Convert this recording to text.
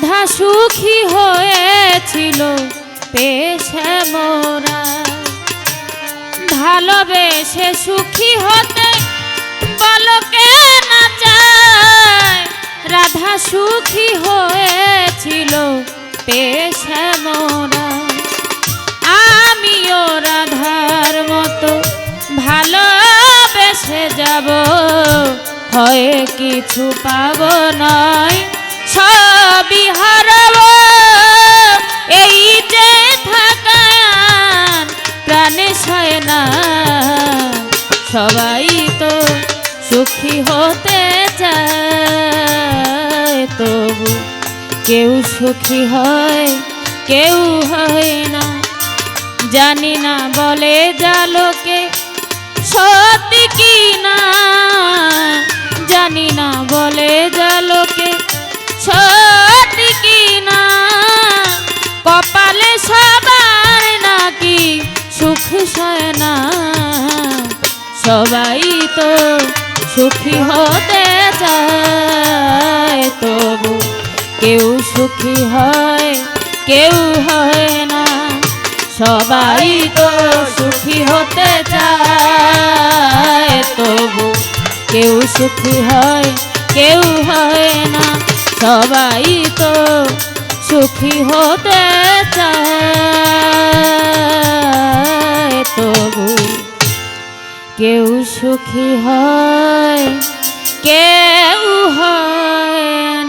রাধা সুখী হয়েছিল পেশে মোরা, ভালোবেসে সুখী হতে বলকে না চায়। রাধা সুখী হয়েছিল পেশে মোরা, আমিও রাধার মতো ভালোবেসে যাব, হয় কিছু পাব নয় সবই হারাব। এই যে থাকান প্রাণে সয় না, সবাই তো সুখী হতে চায়, তবু কেউ সুখী হয় কেউ হয় না। জানি না বলে যা লোকে সত্যি কি না, জানি না বলে যা লোকে সত্যি কি না। কপালে সবার নাকি সুখ সয় না, সবাই তো সুখী হতে চায়, তবু কেউ সুখী হয় কেউ হয় না। সবাই তো সুখী হতে চায়, তবু কেউ সুখী হয় কেউ হয় না। সবাই তো সুখী হতে চায়, তবু কেউ সুখী হয় কেউ হয়